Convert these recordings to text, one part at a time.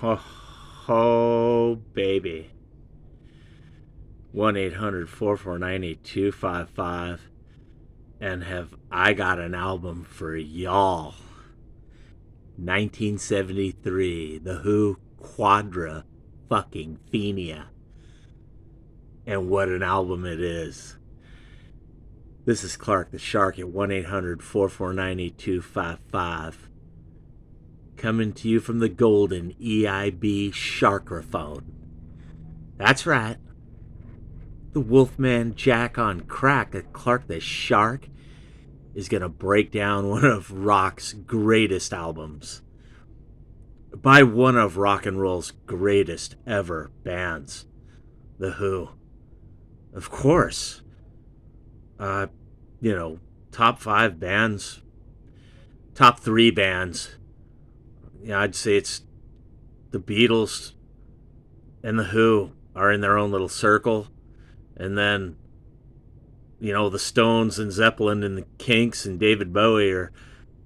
Oh, oh baby. 1-800-449-8255. And have I got an album for y'all. 1973. The Who Quadra fucking Phenia. And what an album it is. This is Clark the Shark at 1-800-449-8255. Coming to you from the golden EIB Sharkraphone. That's right. The Wolfman Jack on crack at Clark the Shark is going to break down one of rock's greatest albums by one of rock and roll's greatest ever bands, The Who. Of course. Top 5 bands, top 3 bands. Yeah, I'd say it's the Beatles and The Who are in their own little circle. And then, the Stones and Zeppelin and the Kinks and David Bowie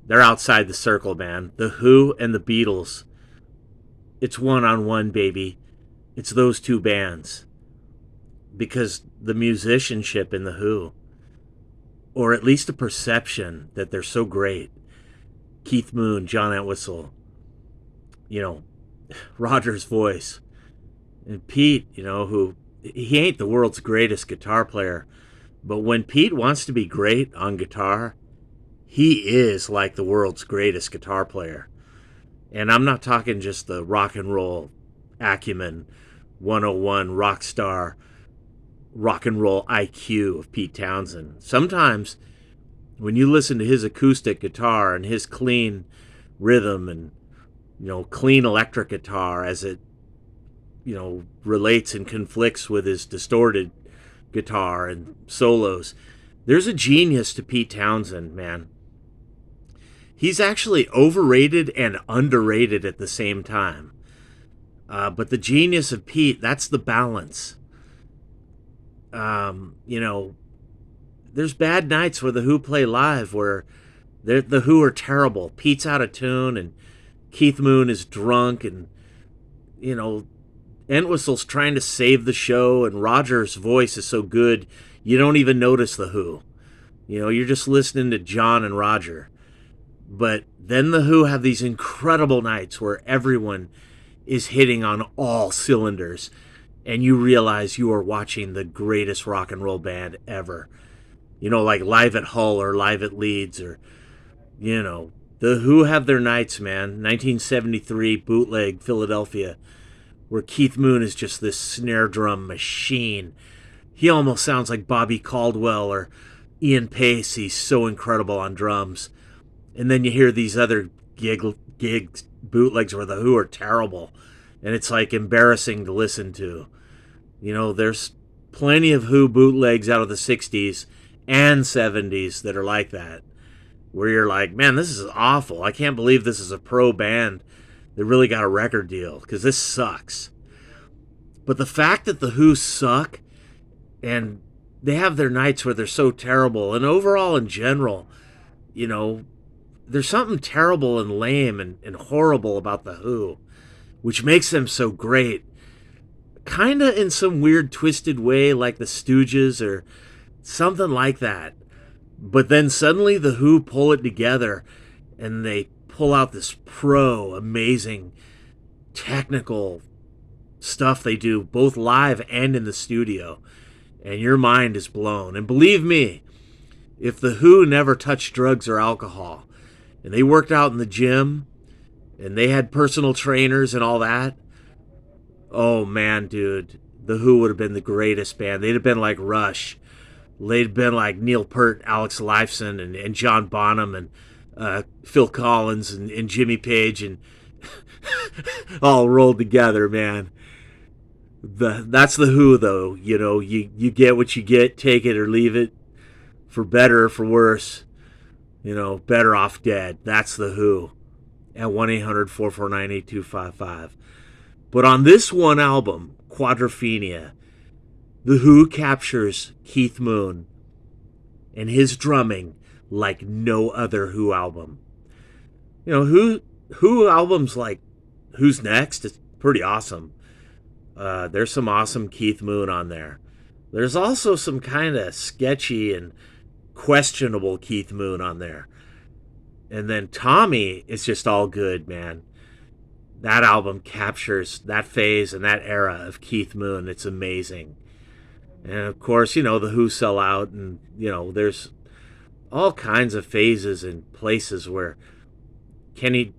they're outside the circle, man. The Who and the Beatles, it's one-on-one, baby. It's those two bands. Because the musicianship in The Who, or at least a perception that they're so great. Keith Moon, John Entwistle, Roger's voice. And Pete, who, he ain't the world's greatest guitar player, but when Pete wants to be great on guitar, he is like the world's greatest guitar player. And I'm not talking just the rock and roll acumen, 101 rock star, rock and roll IQ of Pete Townsend. Sometimes when you listen to his acoustic guitar and his clean rhythm and, clean electric guitar as it, relates and conflicts with his distorted guitar and solos, there's a genius to Pete Townsend, man. He's actually overrated and underrated at the same time. But the genius of Pete, that's the balance. There's bad nights where the Who play live where the Who are terrible. Pete's out of tune and Keith Moon is drunk and, Entwistle's trying to save the show and Roger's voice is so good you don't even notice the Who. You're just listening to John and Roger. But then the Who have these incredible nights where everyone is hitting on all cylinders and you realize you are watching the greatest rock and roll band ever. Like Live at Hull or Live at Leeds or, the Who have their nights, man. 1973 bootleg Philadelphia, where Keith Moon is just this snare drum machine. He almost sounds like Bobby Caldwell or Ian Pace. He's so incredible on drums. And then you hear these other gig bootlegs where the Who are terrible. And it's like embarrassing to listen to. There's plenty of Who bootlegs out of the 60s and 70s that are like that. Where you're like, man, this is awful. I can't believe this is a pro band that really got a record deal. Because this sucks. But the fact that the Who suck and they have their nights where they're so terrible. And overall in general, there's something terrible and lame and horrible about the Who, which makes them so great. Kind of in some weird twisted way like the Stooges or something like that. But then suddenly the Who pull it together and they pull out this amazing technical stuff they do both live and in the studio. And your mind is blown. And believe me, if the Who never touched drugs or alcohol and they worked out in the gym and they had personal trainers and all that, oh man, dude, the Who would have been the greatest band. They'd have been like Rush. They'd have been like Neil Peart, Alex Lifeson, and John Bonham, and Phil Collins, and Jimmy Page, and all rolled together, man. That's the Who, though. You get what you get, take it or leave it, for better or for worse. Better off dead. That's the Who. At 1-800-449-8255. But on this one album, Quadrophenia, the Who captures Keith Moon and his drumming like no other Who album. Who albums like Who's Next? pretty awesome. There's some awesome Keith Moon on there. There's also some kind of sketchy and questionable Keith Moon on there. And then Tommy is just all good, man. That album captures that phase and that era of Keith Moon. It's amazing. And of course, the Who sell out, and there's all kinds of phases and places where Kenny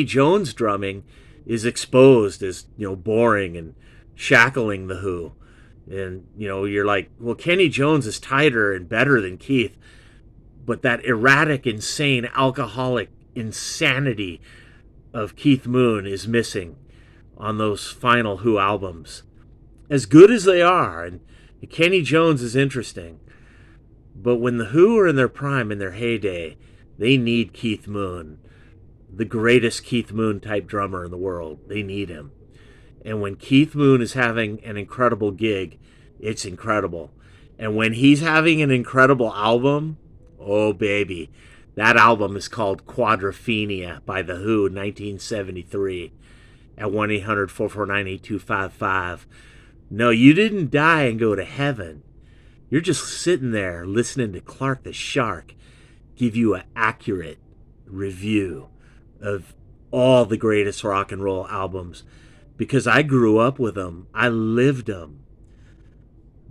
Jones drumming is exposed as boring and shackling the Who. And you're like, well, Kenny Jones is tighter and better than Keith, but that erratic, insane, alcoholic insanity of Keith Moon is missing on those final Who albums. As good as they are, and Kenny Jones is interesting, but when the Who are in their prime, in their heyday, they need Keith Moon, the greatest Keith Moon type drummer in the world. They need him. And when Keith Moon is having an incredible gig, it's incredible. And when he's having an incredible album, oh baby, that album is called Quadrophenia by The Who, 1973, at 1-800-449-8255. No, you didn't die and go to heaven. You're just sitting there listening to Clark the Shark give you an accurate review of all the greatest rock and roll albums, because I grew up with them. I lived them.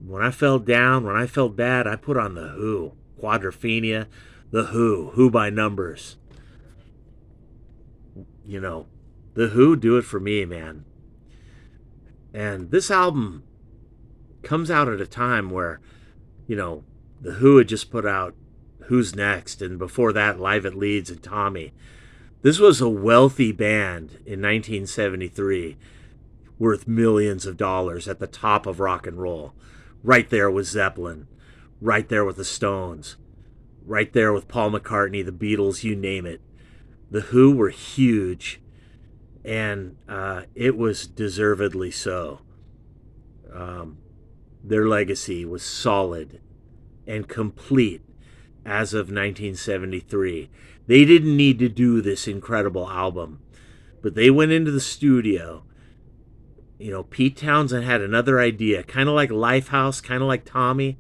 When I fell down, when I felt bad, I put on The Who. Quadrophenia, The Who by numbers. The Who do it for me, man. And this album comes out at a time where, The Who had just put out Who's Next, and before that, Live at Leeds and Tommy. This was a wealthy band in 1973, worth millions of dollars, at the top of rock and roll. Right there with Zeppelin, right there with the Stones, right there with Paul McCartney, the Beatles, you name it. The Who were huge, and it was deservedly so. Their legacy was solid and complete as of 1973. They didn't need to do this incredible album, but they went into the studio. Pete Townsend had another idea, kind of like Lifehouse, kind of like Tommy,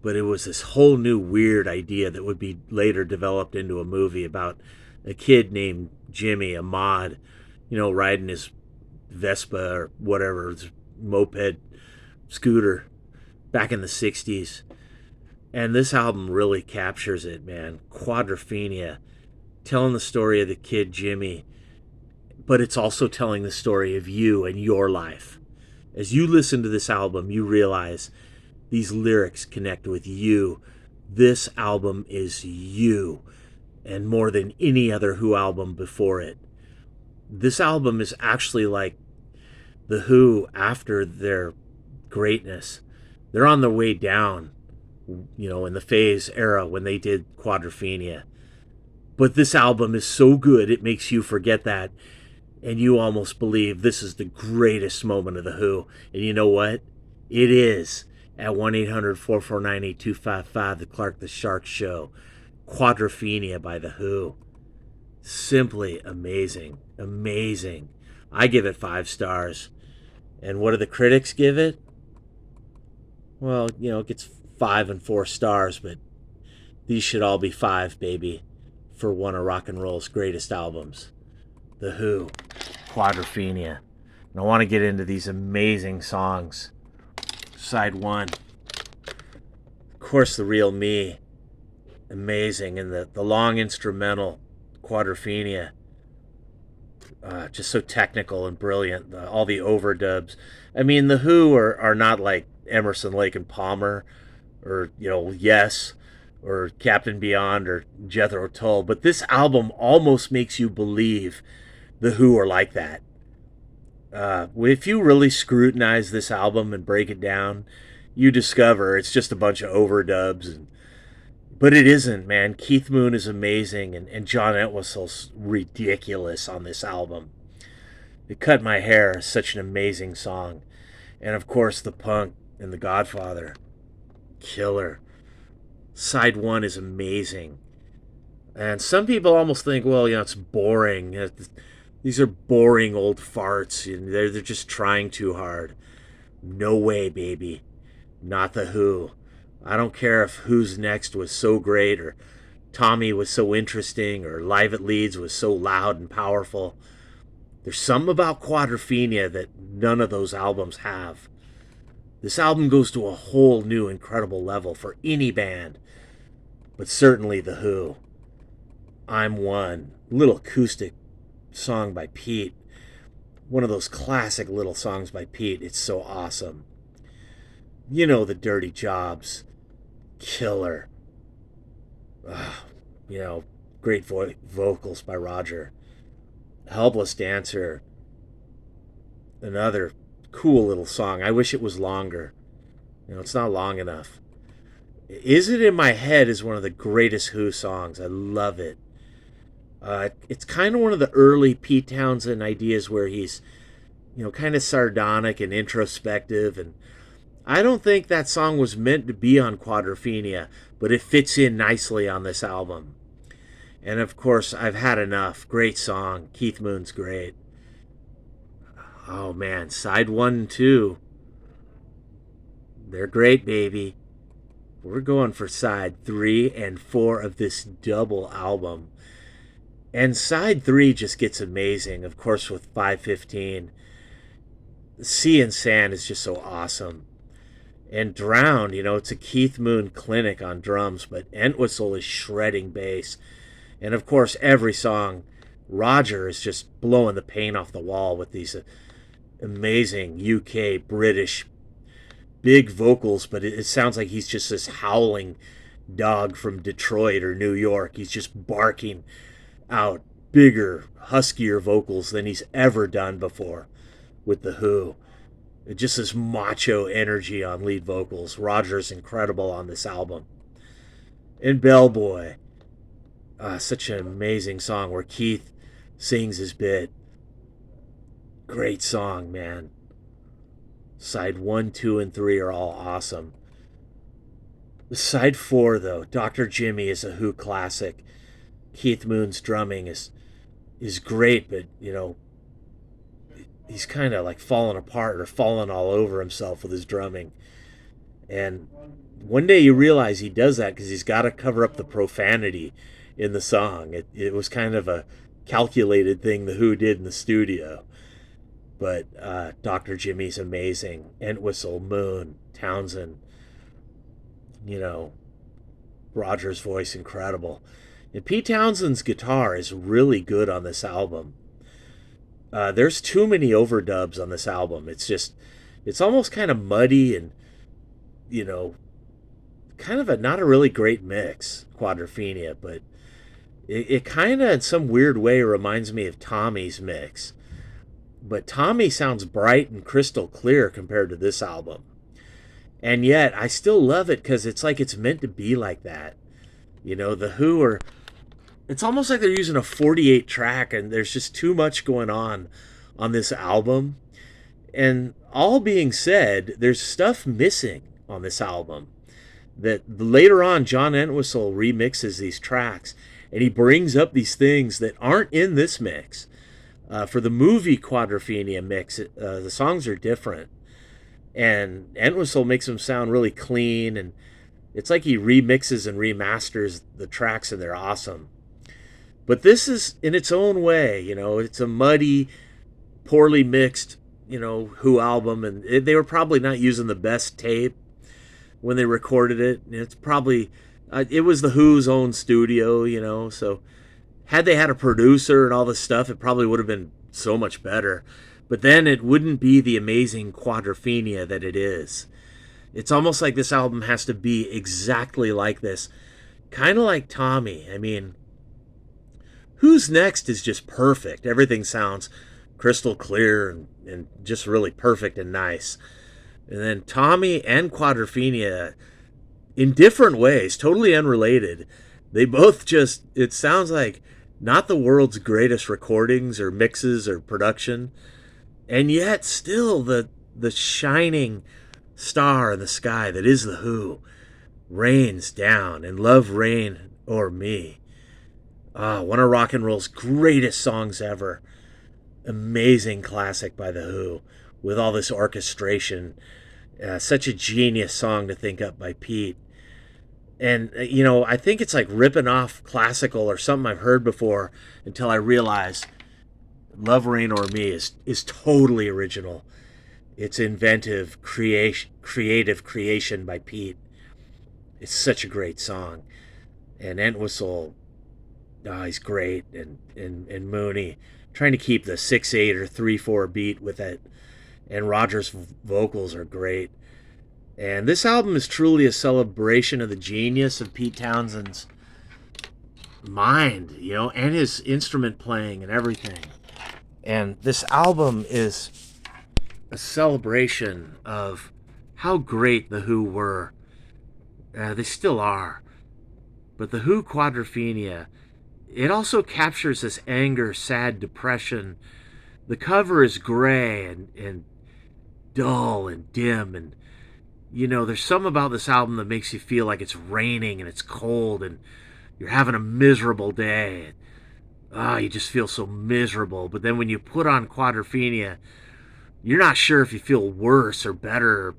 but it was this whole new weird idea that would be later developed into a movie about a kid named Jimmy, a mod, riding his Vespa or whatever, his moped, scooter, back in the 60s. And this album really captures it, man. Quadrophenia, telling the story of the kid Jimmy, but it's also telling the story of you and your life. As you listen to this album, you realize these lyrics connect with you. This album is you, and more than any other Who album before it. This album is actually like the Who after their greatness. They're on their way down, in the phase era when they did Quadrophenia. But this album is so good, it makes you forget that, and you almost believe this is the greatest moment of the Who. And you know what? It is. At 1-800-449-8255, the Clark the Shark Show. Quadrophenia by the Who. Simply amazing. Amazing. I give it 5 stars. And what do the critics give it? Well, it gets 5 and 4 stars, but these should all be 5, baby, for one of rock and roll's greatest albums. The Who, Quadrophenia. And I want to get into these amazing songs. Side 1, of course, The Real Me. Amazing. And the long instrumental, Quadrophenia. Just so technical and brilliant. All the overdubs. I mean, the Who are not like Emerson, Lake and Palmer, or Yes, or Captain Beyond, or Jethro Tull. But this album almost makes you believe the Who are like that. If you really scrutinize this album and break it down, you discover it's just a bunch of overdubs. But it isn't, man. Keith Moon is amazing, and John Entwistle's ridiculous on this album. It Cut My Hair is such an amazing song. And of course, The Punk and The Godfather. Killer. Side 1 is amazing. And some people almost think, well, it's boring. These are boring old farts, and they're just trying too hard. No way, baby. Not the Who. I don't care if Who's Next was so great, or Tommy was so interesting, or Live at Leeds was so loud and powerful. There's something about Quadrophenia that none of those albums have. This album goes to a whole new incredible level for any band, but certainly The Who. I'm One, little acoustic song by Pete. One of those classic little songs by Pete. It's so awesome. You know, The Dirty Jobs, killer. You know, great vocals by Roger. Helpless Dancer, another cool little song. I wish it was longer. You know, it's not long enough. Is It In My Head is one of the greatest Who songs. I love it. It's kind of one of the early Pete Townsend ideas where he's, you know, kind of sardonic and introspective. And I don't think that song was meant to be on Quadrophenia, but it fits in nicely on this album. And of course, I've Had Enough. Great song. Keith Moon's great. Oh man, side 1 and 2. They're great, baby. We're going for side 3 and 4 of this double album. And side 3 just gets amazing, of course, with 515. Sea and Sand is just so awesome. And Drowned, you know, it's a Keith Moon clinic on drums, but Entwistle is shredding bass. And of course, every song, Roger is just blowing the paint off the wall with these amazing UK, British, big vocals, but it sounds like he's just this howling dog from Detroit or New York. He's just barking out bigger, huskier vocals than he's ever done before with The Who. Just this macho energy on lead vocals. Roger's incredible on this album. And Bellboy. Such an amazing song where Keith sings his bit. Great song, man. Side 1, 2, and 3 are all awesome. Side 4, though, Dr. Jimmy is a Who classic. Keith Moon's drumming is great, but, you know, he's kind of like falling apart or falling all over himself with his drumming. And one day you realize he does that because he's got to cover up the profanity in the song. It was kind of a calculated thing the Who did in the studio. But Dr. Jimmy's amazing. Entwistle, Moon, Townsend, you know, Roger's voice incredible. And Pete Townsend's guitar is really good on this album. There's too many overdubs on this album. It's almost kind of muddy and, you know, kind of not a really great mix, Quadrophenia, but it kind of in some weird way reminds me of Tommy's mix. But Tommy sounds bright and crystal clear compared to this album. And yet, I still love it because it's like it's meant to be like that. You know, the Who are... It's almost like they're using a 48 track and there's just too much going on this album. And all being said, there's stuff missing on this album. That later on, John Entwistle remixes these tracks and he brings up these things that aren't in this mix. For the movie Quadrophenia mix, the songs are different. And Entwistle makes them sound really clean, and it's like he remixes and remasters the tracks, and they're awesome. But this is, in its own way, you know, it's a muddy, poorly mixed, you know, Who album, and they were probably not using the best tape when they recorded it. It's probably, it was the Who's own studio, you know, so had they had a producer and all this stuff, it probably would have been so much better. But then it wouldn't be the amazing Quadrophenia that it is. It's almost like this album has to be exactly like this. Kind of like Tommy. I mean, Who's Next is just perfect. Everything sounds crystal clear and just really perfect and nice. And then Tommy and Quadrophenia, in different ways, totally unrelated, they both just, it sounds like not the world's greatest recordings or mixes or production, and yet still the shining star in the sky that is the Who rains down, and Love Rain O'er Me. One of rock and roll's greatest songs ever. amazing classic by The Who with all this orchestration. Such a genius song to think up by Pete. And, I think it's like ripping off classical or something I've heard before until I realized Love Rain or Me is totally original. It's inventive, creative creation by Pete. It's such a great song. And Entwistle, he's great. And Mooney, trying to keep the 6/8 or 3/4 beat with it. And Roger's vocals are great. And this album is truly a celebration of the genius of Pete Townshend's mind, and his instrument playing and everything. And this album is a celebration of how great The Who were. They still are. But The Who Quadrophenia, it also captures this anger, sad depression. The cover is gray and dull and dim, and there's something about this album that makes you feel like it's raining and it's cold and you're having a miserable day. You just feel so miserable. But then when you put on Quadrophenia, you're not sure if you feel worse or better,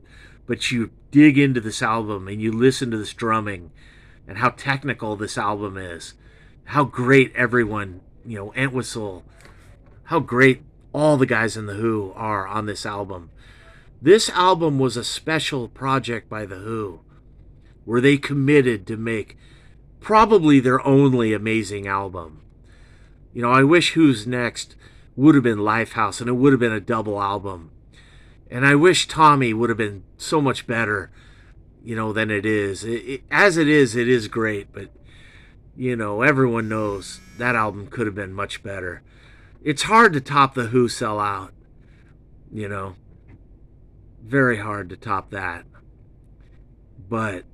but you dig into this album and you listen to this drumming and how technical this album is, how great everyone, Entwistle, how great all the guys in The Who are on this album. This album was a special project by The Who, where they committed to make probably their only amazing album. I wish Who's Next would have been Lifehouse, and it would have been a double album. And I wish Tommy would have been so much better, than it is. As it is great, but, everyone knows that album could have been much better. It's hard to top The Who Sell Out, Very hard to top that. But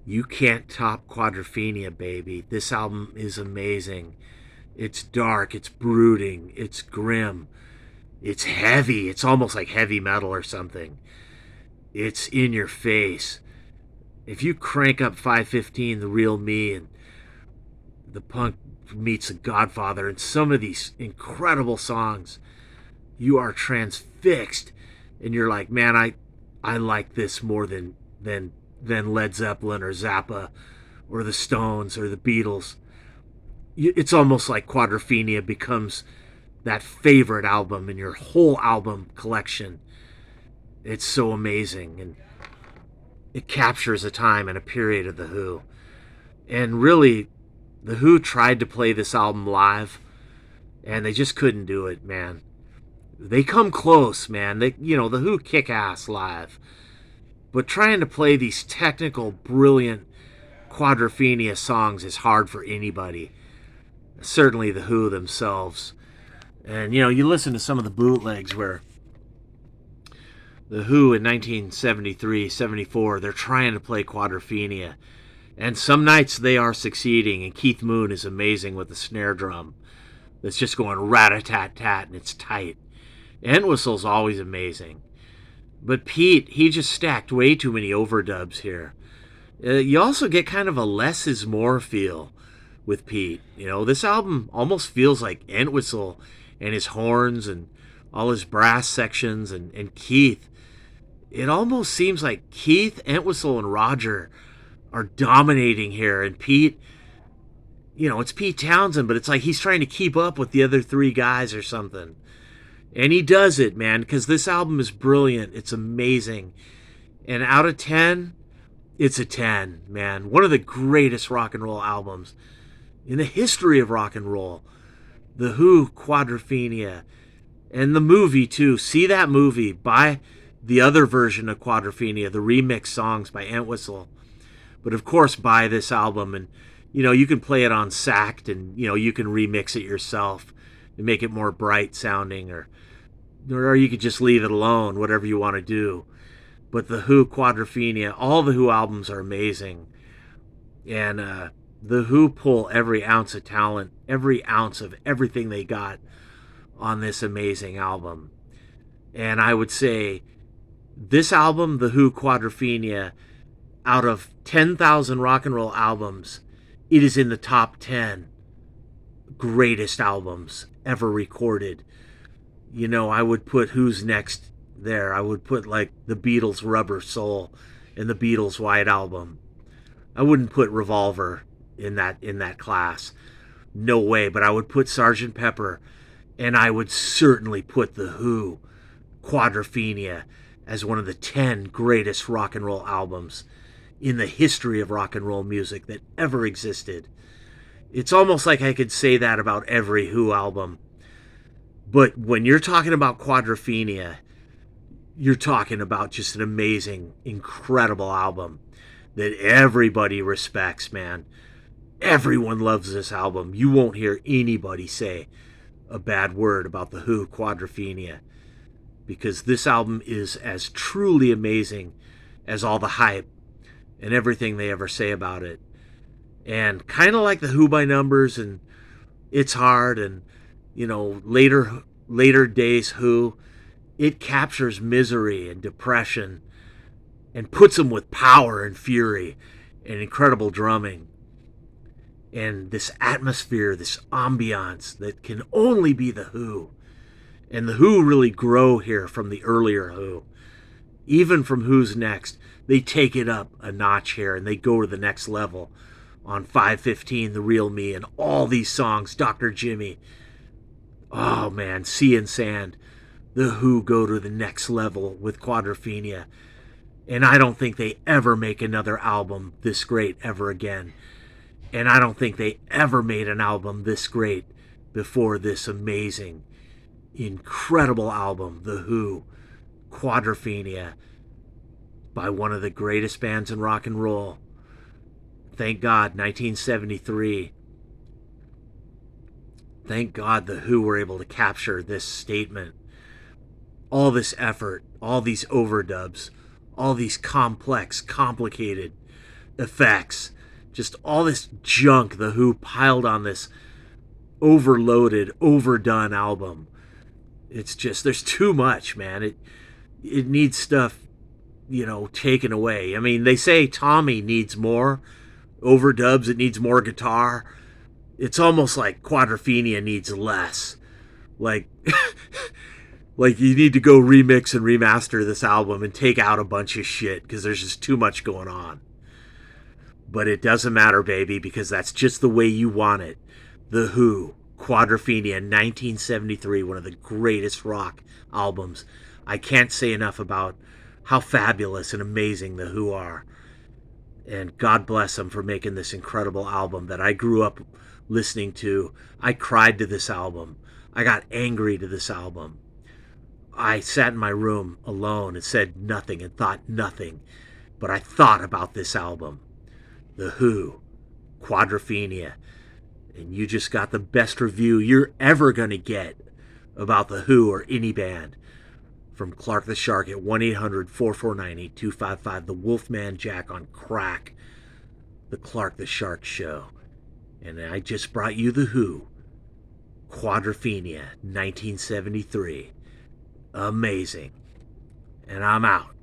you can't top Quadrophenia, baby. This album is amazing. It's dark, it's brooding, it's grim, it's heavy. It's almost like heavy metal or something. It's in your face. If you crank up 515, The Real Me, and The Punk Meets the Godfather, and some of these incredible songs, you are transfixed. And you're like, man, I like this more than Led Zeppelin or Zappa or the Stones or the Beatles. It's almost like Quadrophenia becomes that favorite album in your whole album collection. It's so amazing, and it captures a time and a period of The Who. And really, The Who tried to play this album live, and they just couldn't do it, man. They come close, man. The Who kick ass live. But trying to play these technical, brilliant Quadrophenia songs is hard for anybody. Certainly The Who themselves. And, you listen to some of the bootlegs where The Who in 1973, 74, they're trying to play Quadrophenia. And some nights they are succeeding, and Keith Moon is amazing with the snare drum. That's just going rat-a-tat-tat, and it's tight. Entwistle's always amazing. But Pete, he just stacked way too many overdubs here. You also get kind of a less is more feel with Pete. This album almost feels like Entwistle and his horns and all his brass sections and Keith. It almost seems like Keith, Entwistle, and Roger are dominating here. And Pete, it's Pete Townsend, but it's like he's trying to keep up with the other three guys or something. And he does it, man, because this album is brilliant. It's amazing. And out of 10, it's a 10, man. One of the greatest rock and roll albums in the history of rock and roll. The Who, Quadrophenia. And the movie, too. See that movie. Buy the other version of Quadrophenia, the remix songs by Entwistle. But, of course, buy this album. And, you can play it on Sacked, and, you can remix it yourself and make it more bright sounding, or you could just leave it alone, whatever you want to do. But The Who, Quadrophenia, all the Who albums are amazing. And The Who pull every ounce of talent, every ounce of everything they got on this amazing album. And I would say this album, The Who, Quadrophenia, out of 10,000 rock and roll albums, it is in the top 10 greatest albums ever recorded. You know, I would put Who's Next there. I would put like the Beatles' Rubber Soul and the Beatles' White Album. I wouldn't put Revolver in that class. No way, but I would put Sgt. Pepper, and I would certainly put The Who, Quadrophenia, as one of the 10 greatest rock and roll albums in the history of rock and roll music that ever existed. It's almost like I could say that about every Who album. But when you're talking about Quadrophenia, you're talking about just an amazing, incredible album that everybody respects, man. Everyone loves this album. You won't hear anybody say a bad word about The Who, Quadrophenia, because this album is as truly amazing as all the hype and everything they ever say about it. And kind of like The Who by Numbers and It's Hard and, you know, later days Who, it captures misery and depression and puts them with power and fury and incredible drumming and this atmosphere, this ambiance that can only be The Who. And The Who really grow here from the earlier Who. Even from Who's Next, they take it up a notch here and they go to the next level on 515, The Real Me, and all these songs, Dr. Jimmy. Oh man, Sea and Sand. The Who go to the next level with Quadrophenia. And I don't think they ever make another album this great ever again. And I don't think they ever made an album this great before this amazing, incredible album, The Who, Quadrophenia, by one of the greatest bands in rock and roll. Thank God, 1973. Thank God The Who were able to capture this statement. All this effort, all these overdubs, all these complex, complicated effects, just all this junk The Who piled on this overloaded, overdone album. It's just, there's too much, man. It needs stuff, you know, taken away. I mean, they say Tommy needs more overdubs, it needs more guitar. It's almost like Quadrophenia needs less. Like, like you need to go remix and remaster this album and take out a bunch of shit because there's just too much going on. But it doesn't matter, baby, because that's just the way you want it. The Who, Quadrophenia, 1973, one of the greatest rock albums. I can't say enough about how fabulous and amazing The Who are. And God bless them for making this incredible album that I grew up listening to. I cried to this album. I got angry to this album. I sat in my room alone and said nothing and thought nothing. But I thought about this album. The Who, Quadrophenia. And you just got the best review you're ever going to get about The Who or any band from Clark the Shark at 1-800-449-8255. The Wolfman Jack on crack. The Clark the Shark Show. And I just brought you The Who, Quadrophenia, 1973. Amazing. And I'm out.